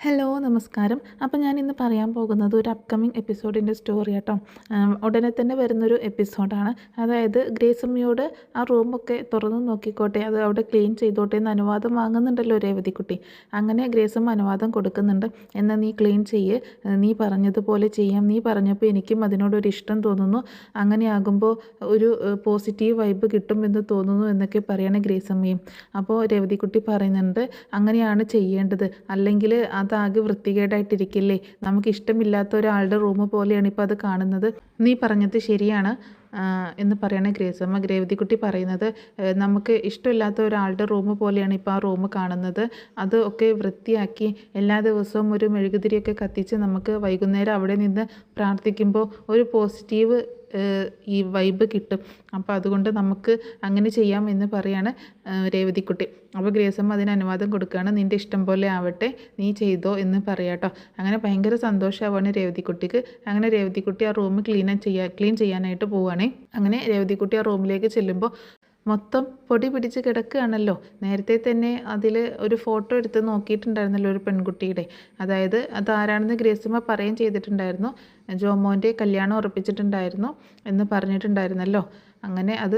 Hello നമസ്കാരം. അപ്പോൾ ഞാനിന്ന് പറയാൻ പോകുന്നത് ഒരു അപ്കമിങ് എപ്പിസോഡിൻ്റെ സ്റ്റോറി കേട്ടോ. ഉടനെ തന്നെ വരുന്നൊരു എപ്പിസോഡാണ്. അതായത് ഗ്രേസമ്മയോട് ആ റൂമൊക്കെ തുറന്ന് നോക്കിക്കോട്ടെ, അത് അവിടെ ക്ലീൻ ചെയ്തോട്ടെ എന്ന് അനുവാദം വാങ്ങുന്നുണ്ടല്ലോ രേവതിക്കുട്ടി. അങ്ങനെ ഗ്രേസമ്മ അനുവാദം കൊടുക്കുന്നുണ്ട്. എന്നാൽ നീ ക്ലീൻ ചെയ്യ്, നീ പറഞ്ഞതുപോലെ ചെയ്യാം, നീ പറഞ്ഞപ്പോൾ എനിക്കും അതിനോടൊരു ഇഷ്ടം തോന്നുന്നു, അങ്ങനെയാകുമ്പോൾ ഒരു പോസിറ്റീവ് വൈബ് കിട്ടുമെന്ന് തോന്നുന്നു എന്നൊക്കെ പറയണ ഗ്രേസമ്മയും. അപ്പോൾ രേവതിക്കുട്ടി പറയുന്നുണ്ട്, അങ്ങനെയാണ് ചെയ്യേണ്ടത്, അല്ലെങ്കിൽ അതാകെ വൃത്തികേടായിട്ടിരിക്കില്ലേ, നമുക്ക് ഇഷ്ടമില്ലാത്ത ഒരാളുടെ റൂം പോലെയാണ് ഇപ്പോൾ അത് കാണുന്നത്, നീ പറഞ്ഞത് ശരിയാണ് എന്ന് പറയണ ഗ്രേസമ്മ. രേവതിക്കുട്ടി പറയുന്നത്, നമുക്ക് ഇഷ്ടമില്ലാത്ത ഒരാളുടെ റൂം പോലെയാണ് ഇപ്പോൾ ആ റൂം കാണുന്നത്, അത് ഒക്കെ വൃത്തിയാക്കി എല്ലാ ദിവസവും ഒരു മെഴുകുതിരിയൊക്കെ കത്തിച്ച് നമുക്ക് വൈകുന്നേരം അവിടെ നിന്ന് പ്രാർത്ഥിക്കുമ്പോൾ ഒരു പോസിറ്റീവ് ഈ വൈബ് കിട്ടും, അപ്പോൾ അതുകൊണ്ട് നമുക്ക് അങ്ങനെ ചെയ്യാം എന്ന് പറയാണ് രേവതിക്കുട്ടി. അപ്പോൾ ഗ്രേസമ്മ അതിന് അനുവാദം കൊടുക്കുകയാണ്. നിൻ്റെ ഇഷ്ടം പോലെ ആവട്ടെ, നീ ചെയ്തോ എന്ന് പറയാട്ടോ. അങ്ങനെ ഭയങ്കര സന്തോഷമാവാണ് രേവതിക്കുട്ടിക്ക്. അങ്ങനെ രേവതിക്കുട്ടി ആ റൂം ക്ലീൻ ചെയ്യാനായിട്ട് പോവുകയാണേ. അങ്ങനെ രേവതിക്കുട്ടി ആ റൂമിലേക്ക് ചെല്ലുമ്പോൾ മൊത്തം പൊടി പിടിച്ച് കിടക്കുകയാണല്ലോ. നേരത്തെ തന്നെ അതിൽ ഒരു ഫോട്ടോ എടുത്ത് നോക്കിയിട്ടുണ്ടായിരുന്നല്ലോ ഒരു പെൺകുട്ടിയുടെ. അതായത് അതാരാണെന്ന് ഗ്രേസമ്മ പറയുകയും ചെയ്തിട്ടുണ്ടായിരുന്നു. ജോമോൻ്റെ കല്യാണം ഉറപ്പിച്ചിട്ടുണ്ടായിരുന്നു എന്ന് പറഞ്ഞിട്ടുണ്ടായിരുന്നല്ലോ. അങ്ങനെ അത്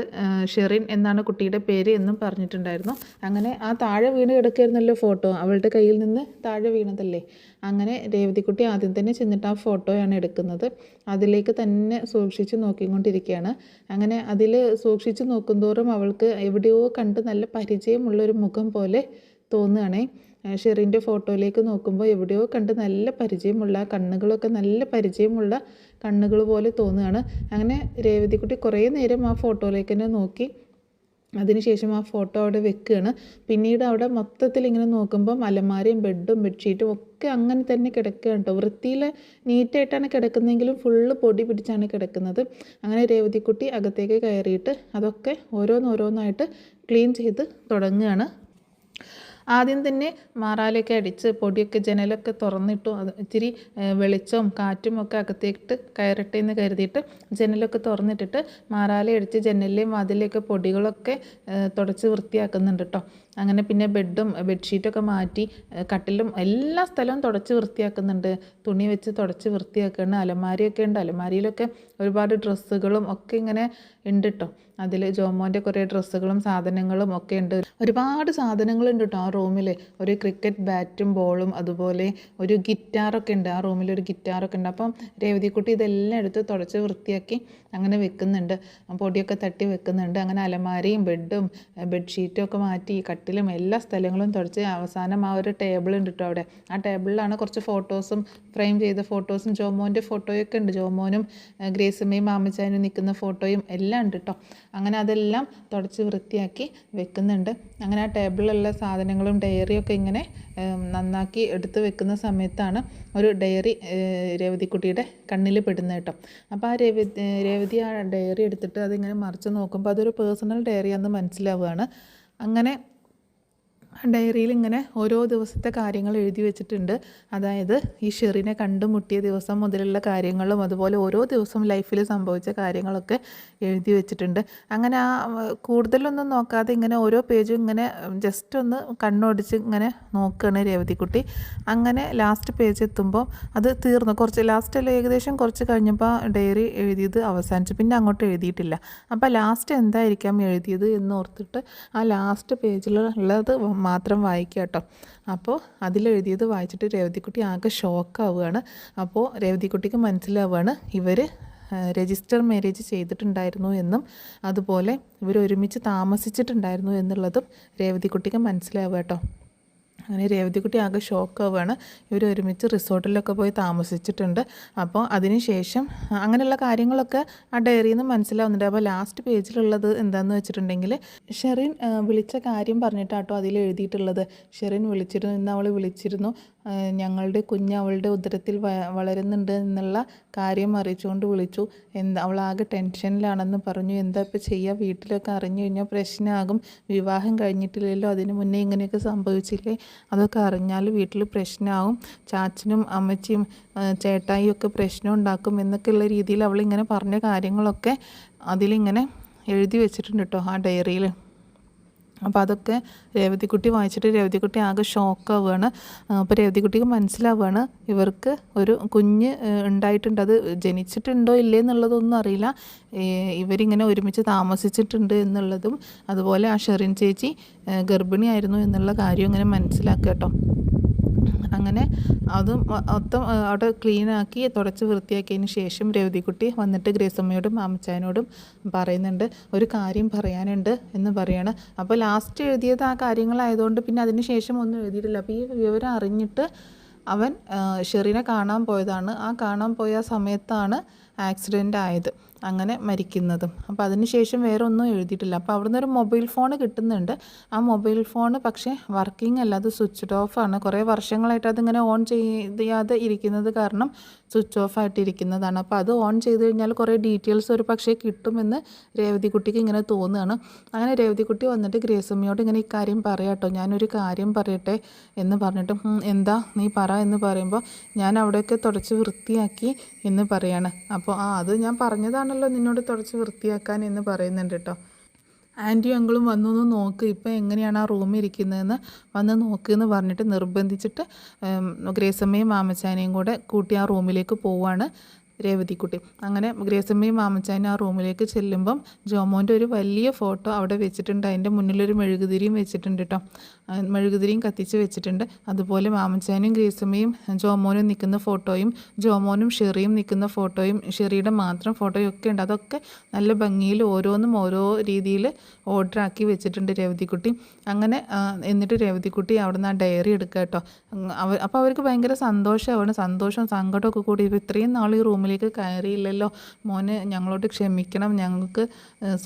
ഷെറിൻ എന്നാണ് കുട്ടിയുടെ പേര് എന്നും പറഞ്ഞിട്ടുണ്ടായിരുന്നു. അങ്ങനെ ആ താഴെ വീണ് കിടക്കുകയായിരുന്നല്ലോ ഫോട്ടോ, അവളുടെ കയ്യിൽ നിന്ന് താഴെ വീണതല്ലേ. അങ്ങനെ രേവതിക്കുട്ടി ആദ്യം തന്നെ ചെന്നിട്ട് ആ ഫോട്ടോയാണ് എടുക്കുന്നത്. അതിലേക്ക് തന്നെ സൂക്ഷിച്ച് നോക്കിക്കൊണ്ടിരിക്കുകയാണ്. അങ്ങനെ അതിൽ സൂക്ഷിച്ച് നോക്കുന്തോറും അവൾക്ക് എവിടെയോ കണ്ട് നല്ല പരിചയമുള്ളൊരു മുഖം പോലെ തോന്നുകയാണേ. ഷെറിൻ്റെ ഫോട്ടോയിലേക്ക് നോക്കുമ്പോൾ എവിടെയോ കണ്ട് നല്ല പരിചയമുള്ള കണ്ണുകളൊക്കെ നല്ല പരിചയമുള്ള കണ്ണുകൾ പോലെ തോന്നുകയാണ്. അങ്ങനെ രേവതിക്കുട്ടി കുറേ നേരം ആ ഫോട്ടോയിലേക്ക് തന്നെ നോക്കി. അതിനുശേഷം ആ ഫോട്ടോ അവിടെ വെക്കുകയാണ്. പിന്നീട് അവിടെ മൊത്തത്തിൽ ഇങ്ങനെ നോക്കുമ്പം അലമാരയും ബെഡും ബെഡ്ഷീറ്റും ഒക്കെ അങ്ങനെ തന്നെ കിടക്കുകയാണ് കേട്ടോ. വൃത്തിയിൽ നീറ്റായിട്ടാണ് കിടക്കുന്നതെങ്കിലും ഫുള്ള് പൊടി പിടിച്ചാണ് കിടക്കുന്നത്. അങ്ങനെ രേവതിക്കുട്ടി അകത്തേക്ക് കയറിയിട്ട് അതൊക്കെ ഓരോന്നോരോന്നായിട്ട് ക്ലീൻ ചെയ്ത് തുടങ്ങുകയാണ്. ആദ്യം തന്നെ മാറാലയൊക്കെ അടിച്ച് പൊടിയൊക്കെ ജനലൊക്കെ തുറന്നിട്ടു. അത് ഇച്ചിരി വെളിച്ചവും കാറ്റും ഒക്കെ അകത്തേക്കിട്ട് കയറട്ടെ എന്ന് കരുതിയിട്ട് ജനലൊക്കെ തുറന്നിട്ടിട്ട് മാറാല അടിച്ച് ജനലിലെയും വാതിലെയൊക്കെ പൊടികളൊക്കെ തുടച്ച് വൃത്തിയാക്കുന്നുണ്ട് കേട്ടോ. അങ്ങനെ പിന്നെ ബെഡും ബെഡ്ഷീറ്റൊക്കെ മാറ്റി കട്ടിലും എല്ലാ സ്ഥലവും തുടച്ച് വൃത്തിയാക്കുന്നുണ്ട്. തുണി വെച്ച് തുടച്ച് വൃത്തിയാക്കുകയാണ്. അലമാരിയൊക്കെ ഉണ്ട്, അലമാരിയിലൊക്കെ ഒരുപാട് ഡ്രസ്സുകളും ഒക്കെ ഇങ്ങനെ ഉണ്ട് കേട്ടോ. അതിൽ ജോമോൻ്റെ കുറേ ഡ്രസ്സുകളും സാധനങ്ങളും ഒക്കെ ഉണ്ട്. ഒരുപാട് സാധനങ്ങളുണ്ട് കേട്ടോ ആ റൂമിൽ. ഒരു ക്രിക്കറ്റ് ബാറ്റും ബോളും അതുപോലെ ഒരു ഗിറ്റാറൊക്കെ ഉണ്ട്. ആ റൂമിൽ ഒരു ഗിറ്റാറൊക്കെ ഉണ്ട്. അപ്പം രേവതിക്കുട്ടി ഇതെല്ലാം എടുത്ത് തുടച്ച് വൃത്തിയാക്കി അങ്ങനെ വെക്കുന്നുണ്ട്, പൊടിയൊക്കെ തട്ടി വെക്കുന്നുണ്ട്. അങ്ങനെ അലമാരയും ബെഡും ബെഡ്ഷീറ്റും ഒക്കെ മാറ്റി കട്ടിലും എല്ലാ സ്ഥലങ്ങളും തുടച്ച് അവസാനം ആ ഒരു ടേബിൾ ഉണ്ട് കേട്ടോ അവിടെ. ആ ടേബിളിലാണ് കുറച്ച് ഫോട്ടോസും ഫ്രെയിം ചെയ്ത ഫോട്ടോസും ജോമോൻ്റെ ഫോട്ടോയൊക്കെ ഉണ്ട്. ജോമോനും ഗ്രേസമ്മയും മാമച്ചാനും നിൽക്കുന്ന ഫോട്ടോയും എല്ലാം ഉണ്ട് കേട്ടോ. അങ്ങനെ അതെല്ലാം തുടച്ച് വൃത്തിയാക്കി വെക്കുന്നുണ്ട്. അങ്ങനെ ആ ടേബിളിലുള്ള സാധനങ്ങളും ഡയറിയൊക്കെ ഇങ്ങനെ നന്നാക്കി എടുത്ത് വെക്കുന്ന സമയത്താണ് ഒരു ഡയറി രേവതിക്കുട്ടിയുടെ കണ്ണിൽ പെടുന്നത് കേട്ടോ. അപ്പോൾ ആ രേവതി ആ ഡയറി എടുത്തിട്ട് അതിങ്ങനെ മറിച്ച് നോക്കുമ്പോൾ അതൊരു പേഴ്സണൽ ഡയറിയാണെന്ന് മനസ്സിലാവുകയാണ്. അങ്ങനെ ഡയറിയിൽ ഇങ്ങനെ ഓരോ ദിവസത്തെ കാര്യങ്ങൾ എഴുതി വെച്ചിട്ടുണ്ട്. അതായത് ഈ ഷെറിനെ കണ്ടുമുട്ടിയ ദിവസം മുതലുള്ള കാര്യങ്ങളും അതുപോലെ ഓരോ ദിവസം ലൈഫിൽ സംഭവിച്ച കാര്യങ്ങളൊക്കെ എഴുതി വെച്ചിട്ടുണ്ട്. അങ്ങനെ ആ കൂടുതലൊന്നും നോക്കാതെ ഇങ്ങനെ ഓരോ പേജും ഇങ്ങനെ ജസ്റ്റ് ഒന്ന് കണ്ണോടിച്ച് ഇങ്ങനെ നോക്കുകയാണ് രേവതിക്കുട്ടി. അങ്ങനെ ലാസ്റ്റ് പേജ് എത്തുമ്പോൾ അത് തീർന്നു. കുറച്ച് ലാസ്റ്റല്ല, ഏകദേശം കുറച്ച് കഴിഞ്ഞപ്പോൾ ഡയറി എഴുതിയത് അവസാനിച്ചു. പിന്നെ അങ്ങോട്ട് എഴുതിയിട്ടില്ല. അപ്പോൾ ലാസ്റ്റ് എന്തായിരിക്കാം എഴുതിയത് എന്ന് ഓർത്തിട്ട് ആ ലാസ്റ്റ് പേജിലുള്ളത് മാത്രം വായിക്കുക കേട്ടോ. അപ്പോൾ അതിലെഴുതിയത് വായിച്ചിട്ട് രേവതിക്കുട്ടി ആകെ ഷോക്കാവുകയാണ്. അപ്പോൾ രേവതിക്കുട്ടിക്ക് മനസ്സിലാവുകയാണ് ഇവർ രജിസ്റ്റർ മാരേജ് ചെയ്തിട്ടുണ്ടായിരുന്നു എന്നും അതുപോലെ ഇവർ ഒരുമിച്ച് താമസിച്ചിട്ടുണ്ടായിരുന്നു എന്നുള്ളതും രേവതിക്കുട്ടിക്ക് മനസ്സിലാവുക കേട്ടോ. അങ്ങനെ രേവതിക്കുട്ടി ആകെ ഷോക്കാവുകയാണ്. ഇവർ ഒരുമിച്ച് റിസോർട്ടിലൊക്കെ പോയി താമസിച്ചിട്ടുണ്ട്. അപ്പോൾ അതിന് ശേഷം അങ്ങനെയുള്ള കാര്യങ്ങളൊക്കെ ആ ഡയറിയിൽ നിന്ന് മനസ്സിലാവുന്നുണ്ട്. അപ്പോൾ ലാസ്റ്റ് പേജിലുള്ളത് എന്താണെന്ന് വെച്ചിട്ടുണ്ടെങ്കിൽ ഷെറിൻ വിളിച്ച കാര്യം പറഞ്ഞിട്ടാട്ടോ അതിൽ എഴുതിയിട്ടുള്ളത്. ഷെറിൻ വിളിച്ചിരുന്നു, ഇന്ന് അവൾ വിളിച്ചിരുന്നു, ഞങ്ങളുടെ കുഞ്ഞ് അവളുടെ ഉദരത്തിൽ വളരുന്നുണ്ട് എന്നുള്ള കാര്യം അറിയിച്ചുകൊണ്ട് വിളിച്ചു. അവളാകെ ടെൻഷനിലാണെന്ന് പറഞ്ഞു. എന്താ ഇപ്പോൾ ചെയ്യുക, വീട്ടിലൊക്കെ അറിഞ്ഞു കഴിഞ്ഞാൽ പ്രശ്നമാകും, വിവാഹം കഴിഞ്ഞിട്ടില്ലല്ലോ, അതിന് മുന്നേ ഇങ്ങനെയൊക്കെ സംഭവിച്ചില്ലേ, അതൊക്കെ അറിഞ്ഞാൽ വീട്ടിൽ പ്രശ്നമാകും, ചാച്ചനും അമ്മച്ചിയും ചേട്ടായിയും ഒക്കെ പ്രശ്നം ഉണ്ടാക്കും എന്നൊക്കെയുള്ള രീതിയിൽ അവളിങ്ങനെ പറഞ്ഞ കാര്യങ്ങളൊക്കെ അതിലിങ്ങനെ എഴുതി വെച്ചിട്ടുണ്ട് കേട്ടോ ആ ഡയറിയിൽ. അപ്പോൾ അതൊക്കെ രേവതിക്കുട്ടി വായിച്ചിട്ട് രേവതിക്കുട്ടി ആകെ ഷോക്കാവുകയാണ്. അപ്പോൾ രേവതിക്കുട്ടിക്ക് മനസ്സിലാവുകയാണ് ഇവർക്ക് ഒരു കുഞ്ഞ് ഉണ്ടായിട്ടുണ്ട്. അത് ജനിച്ചിട്ടുണ്ടോ ഇല്ലേ എന്നുള്ളതൊന്നും അറിയില്ല. ഇവരിങ്ങനെ ഒരുമിച്ച് താമസിച്ചിട്ടുണ്ട് എന്നുള്ളതും അതുപോലെ ആ ഷെറിൻ ചേച്ചി ഗർഭിണിയായിരുന്നു എന്നുള്ള കാര്യം ഇങ്ങനെ മനസ്സിലാക്കുക കേട്ടോ. അങ്ങനെ അതും മൊത്തം അവിടെ ക്ലീനാക്കി തുടച്ച് വൃത്തിയാക്കിയതിന് ശേഷം രേവതിക്കുട്ടി വന്നിട്ട് ഗ്രേസമ്മയോടും മാമച്ചായനോടും പറയുന്നുണ്ട്, ഒരു കാര്യം പറയാനുണ്ട് എന്ന് പറയാണ്. അപ്പോൾ ലാസ്റ്റ് എഴുതിയത് ആ കാര്യങ്ങളായതുകൊണ്ട് പിന്നെ അതിന് ശേഷം ഒന്നും എഴുതിയിട്ടില്ല. അപ്പോൾ ഈ വിവരം അറിഞ്ഞിട്ട് അവൻ ഷെറിനെ കാണാൻ പോയതാണ്. ആ കാണാൻ പോയ സമയത്താണ് ആക്സിഡൻ്റ് ആയത്, അങ്ങനെ മരിക്കുന്നതും. അപ്പോൾ അതിന് ശേഷം വേറെ ഒന്നും എഴുതിയിട്ടില്ല. അപ്പോൾ അവിടുന്ന് ഒരു മൊബൈൽ ഫോൺ കിട്ടുന്നുണ്ട്. ആ മൊബൈൽ ഫോൺ പക്ഷേ വർക്കിംഗ് അല്ല, അത് സ്വിച്ച്ഡ് ഓഫാണ്. കുറേ വർഷങ്ങളായിട്ട് അതിങ്ങനെ ഓൺ ചെയ്യാതെ ഇരിക്കുന്നത് കാരണം സ്വിച്ച് ഓഫ് ആയിട്ടിരിക്കുന്നതാണ്. അപ്പോൾ അത് ഓൺ ചെയ്ത് കഴിഞ്ഞാൽ കുറേ ഡീറ്റെയിൽസ് ഒരു പക്ഷേ കിട്ടുമെന്ന് രേവതിക്കുട്ടിക്ക് ഇങ്ങനെ തോന്നുകയാണ്. അങ്ങനെ രേവതിക്കുട്ടി വന്നിട്ട് ഗ്രേസമ്മയോട് ഇങ്ങനെ ഇക്കാര്യം പറയാട്ടോ, ഞാനൊരു കാര്യം പറയട്ടെ എന്ന് പറഞ്ഞിട്ട് എന്താ നീ പറ എന്ന് പറയുമ്പോൾ ഞാൻ അവിടെയൊക്കെ തുടച്ച് വൃത്തിയാക്കി എന്ന് പറയാണ്. അപ്പോൾ അത് ഞാൻ പറഞ്ഞതാണല്ലോ നിന്നോട് തുടച്ച് വൃത്തിയാക്കാൻ എന്ന് പറയുന്നുണ്ട് കേട്ടോ. ആൻറ്റിയും അങ്കിളും വന്നൊന്ന് നോക്ക്, ഇപ്പോൾ എങ്ങനെയാണ് ആ റൂമിൽ ഇരിക്കുന്നതെന്ന് വന്ന് നോക്കുമെന്ന് പറഞ്ഞിട്ട് നിർബന്ധിച്ചിട്ട് ഗ്രേസമ്മയും മാമച്ചാനെയും കൂടെ കൂട്ടി ആ റൂമിലേക്ക് പോവുകയാണ് രേവതിക്കുട്ടി. അങ്ങനെ ഗ്രേസമ്മയും മാമച്ചാനും ആ റൂമിലേക്ക് ചെല്ലുമ്പം ജോമോൻ്റെ ഒരു വലിയ ഫോട്ടോ അവിടെ വെച്ചിട്ടുണ്ട്. അതിൻ്റെ മുന്നിലൊരു മെഴുകുതിരിയും വെച്ചിട്ടുണ്ട് കേട്ടോ. മെഴുകുതിരിയും കത്തിച്ച് വെച്ചിട്ടുണ്ട്. അതുപോലെ മാമച്ചാനും ഗ്രേസമ്മയും ജോമോനും നിൽക്കുന്ന ഫോട്ടോയും ജോമോനും ഷെറിയും നിൽക്കുന്ന ഫോട്ടോയും ഷെറിയുടെ മാത്രം ഫോട്ടോയും ഒക്കെ ഉണ്ട്. അതൊക്കെ നല്ല ഭംഗിയിൽ ഓരോന്നും ഓരോ രീതിയിൽ ഓർഡറാക്കി വെച്ചിട്ടുണ്ട് രേവതിക്കുട്ടി. അങ്ങനെ എന്നിട്ട് രേവതിക്കുട്ടി അവിടെ നിന്ന് ആ ഡയറി എടുക്കുക കേട്ടോ. അപ്പോൾ അവർക്ക് ഭയങ്കര സന്തോഷമാണ്. സന്തോഷവും സങ്കടമൊക്കെ കൂടി ഇത്രയും നാൾ ഈ റൂമിലേക്ക് കയറിയില്ലല്ലോ മോനെ, ഞങ്ങളോട് ക്ഷമിക്കണം, ഞങ്ങൾക്ക്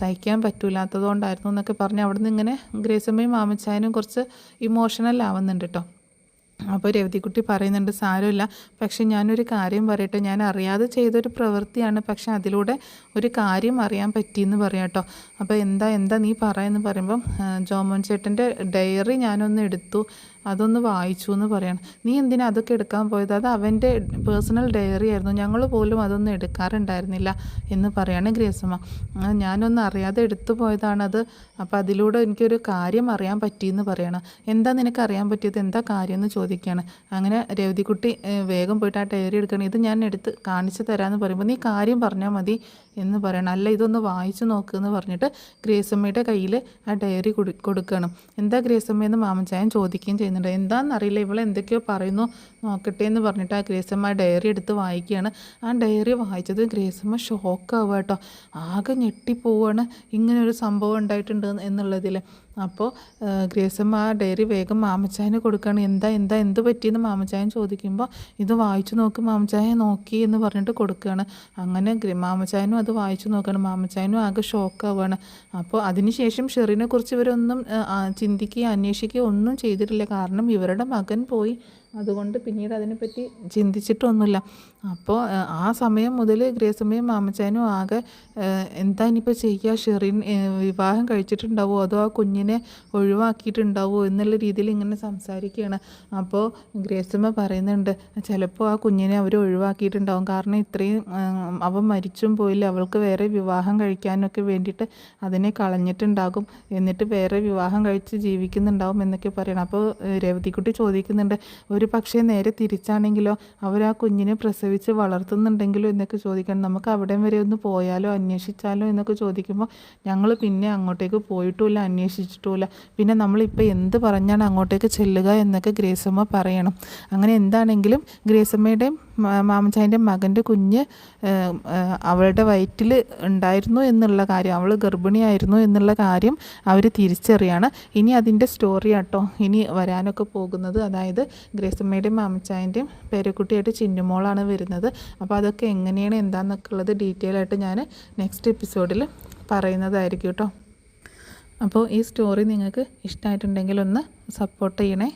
സഹിക്കാൻ പറ്റില്ലാത്തതുകൊണ്ടായിരുന്നു എന്നൊക്കെ പറഞ്ഞ് അവിടെ നിന്ന് ഇങ്ങനെ ഗ്രേസമ്മയും മാമച്ചായനും കുറച്ച് ഇമോഷണൽ ആവുന്നുണ്ട് കേട്ടോ. അപ്പോൾ രേവതിക്കുട്ടി പറയുന്നുണ്ട്, സാരമില്ല, പക്ഷെ ഞാനൊരു കാര്യം പറയട്ടെ, ഞാൻ അറിയാതെ ചെയ്തൊരു പ്രവൃത്തിയാണ്, പക്ഷെ അതിലൂടെ ഒരു കാര്യം അറിയാൻ പറ്റിയെന്ന് പറയാം കേട്ടോ. അപ്പോൾ എന്താ നീ പറയുമെന്ന് പറയുമ്പം ജോമോൻ ചേട്ടൻ്റെ ഡയറി ഞാനൊന്ന് എടുത്തു, അതൊന്ന് വായിച്ചു എന്ന് പറയണം. നീ എന്തിനാ അതൊക്കെ എടുക്കാൻ പോയത്? അത് അവൻ്റെ പേഴ്സണൽ ഡയറി ആയിരുന്നു, ഞങ്ങൾ പോലും അതൊന്നും എടുക്കാറുണ്ടായിരുന്നില്ല എന്ന് പറയാണ് ഗ്രേസമ്മ. ഞാനൊന്ന് അറിയാതെ എടുത്തു പോയതാണത്, അപ്പോൾ അതിലൂടെ എനിക്കൊരു കാര്യം അറിയാൻ പറ്റിയെന്ന് പറയണം. എന്താ നിനക്ക് അറിയാൻ പറ്റിയത്, എന്താ കാര്യം എന്ന് ചോദിക്കുകയാണ്. അങ്ങനെ രേവതിക്കുട്ടി വേഗം പോയിട്ട് ആ ഡയറി എടുക്കണം, ഇത് ഞാൻ എടുത്ത് കാണിച്ചു തരാമെന്ന് പറയുമ്പോൾ നീ കാര്യം പറഞ്ഞാൽ മതി എന്ന് പറയണം, അല്ല ഇതൊന്ന് വായിച്ചു നോക്കുമെന്ന് പറഞ്ഞിട്ട് ഗ്രേസമ്മയുടെ കയ്യിൽ ആ ഡയറി കൊടുക്കണം. എന്താ ഗ്രേസമ്മയെന്ന് മാമച്ചായൻ ചോദിക്കുകയും ചെയ്യുന്നുണ്ട്. എന്താണെന്നറിയില്ല, ഇവൾ എന്തൊക്കെയോ പറയുന്നു, നോക്കട്ടെ എന്ന് പറഞ്ഞിട്ട് ആ ഗ്രേസമ്മ ആ ഡയറി എടുത്ത് വായിക്കുകയാണ്. ആ ഡയറി വായിച്ചത് ഗ്രേസമ്മ ഷോക്കാവുക കേട്ടോ, ആകെ ഞെട്ടിപ്പോവാണ് ഇങ്ങനൊരു സംഭവം ഉണ്ടായിട്ടുണ്ട് എന്നുള്ളതിൽ. അപ്പോൾ ഗ്രേസമ്മ ആ ഡയറി വേഗം മാമച്ചായന് കൊടുക്കുകയാണ്. എന്ത് പറ്റിയെന്ന് മാമച്ചായൻ ചോദിക്കുമ്പോൾ ഇത് വായിച്ചു നോക്ക് മാമച്ചായ, നോക്കി എന്ന് പറഞ്ഞിട്ട് കൊടുക്കുകയാണ്. അങ്ങനെ മാമച്ചായനും അത് വായിച്ചു നോക്കുകയാണ്. മാമച്ചായനും ആകെ ഷോക്കാവുകയാണ്. അപ്പോൾ അതിനുശേഷം ഷെറിനെ കുറിച്ച് ഇവരൊന്നും ചിന്തിക്കുകയോ അന്വേഷിക്കുകയോ ഒന്നും ചെയ്തിട്ടില്ല. കാരണം ഇവരുടെ മകൻ പോയി, അതുകൊണ്ട് പിന്നീട് അതിനെപ്പറ്റി ചിന്തിച്ചിട്ടൊന്നുമില്ല. അപ്പോൾ ആ സമയം മുതൽ ഗ്രേസമ്മയും മാമച്ചാനും ആകെ എന്താ ഇനിയിപ്പോൾ ചെയ്യുക, ഷെറിൻ വിവാഹം കഴിച്ചിട്ടുണ്ടാവോ അതോ ആ കുഞ്ഞിനെ ഒഴിവാക്കിയിട്ടുണ്ടാവോ എന്നുള്ള രീതിയിൽ ഇങ്ങനെ സംസാരിക്കുകയാണ്. അപ്പോൾ ഗ്രേസമ്മ പറയുന്നുണ്ട്, ചിലപ്പോൾ ആ കുഞ്ഞിനെ അവർ ഒഴിവാക്കിയിട്ടുണ്ടാവും, കാരണം ഇത്രയും അവൻ മരിച്ചും പോയില്ല, അവൾക്ക് വേറെ വിവാഹം കഴിക്കാനൊക്കെ വേണ്ടിയിട്ട് അതിനെ കളഞ്ഞിട്ടുണ്ടാകും, എന്നിട്ട് വേറെ വിവാഹം കഴിച്ച് ജീവിക്കുന്നുണ്ടാവും എന്നൊക്കെ പറയണം. അപ്പോൾ രേവതിക്കുട്ടി ചോദിക്കുന്നുണ്ട്, ഒരു പക്ഷേ നേരെ തിരിച്ചാണെങ്കിലോ, അവർ ആ കുഞ്ഞിനെ പ്രസവിച്ച് വളർത്തുന്നുണ്ടെങ്കിലോ എന്നൊക്കെ ചോദിക്കണം. നമുക്ക് അവിടം വരെ ഒന്ന് പോയാലോ അന്വേഷിച്ചാലോ എന്നൊക്കെ ചോദിക്കുമ്പോൾ ഞങ്ങൾ പിന്നെ അങ്ങോട്ടേക്ക് പോയിട്ടുമില്ല, അന്വേഷിച്ചിട്ടുമില്ല, പിന്നെ നമ്മളിപ്പോൾ എന്ത് പറഞ്ഞാണ് അങ്ങോട്ടേക്ക് ചെല്ലുക എന്നൊക്കെ ഗ്രേസമ്മ പറയണം. അങ്ങനെ എന്താണെങ്കിലും ഗ്രേസമ്മയുടെയും മാമച്ചായൻ്റെ മകൻ്റെ കുഞ്ഞ് അവളുടെ വയറ്റിൽ ഉണ്ടായിരുന്നു എന്നുള്ള കാര്യം, അവൾ ഗർഭിണിയായിരുന്നു എന്നുള്ള കാര്യം അവർ തിരിച്ചറിയാണ്. ഇനി അതിൻ്റെ സ്റ്റോറി ആട്ടോ ഇനി വരാനൊക്കെ പോകുന്നത്. അതായത് ഗ്രേസമ്മയുടെയും മാമച്ചായൻ്റെയും പേരക്കുട്ടിയായിട്ട് ചിന്നുമോളാണ് വരുന്നത്. അപ്പോൾ അതൊക്കെ എങ്ങനെയാണ് എന്താണെന്നൊക്കെ ഉള്ളത് ഡീറ്റെയിൽ ആയിട്ട് ഞാൻ നെക്സ്റ്റ് എപ്പിസോഡിൽ പറയുന്നതായിരിക്കും കേട്ടോ. അപ്പോൾ ഈ സ്റ്റോറി നിങ്ങൾക്ക് ഇഷ്ടമായിട്ടുണ്ടെങ്കിൽ ഒന്ന് സപ്പോർട്ട് ചെയ്യണേ.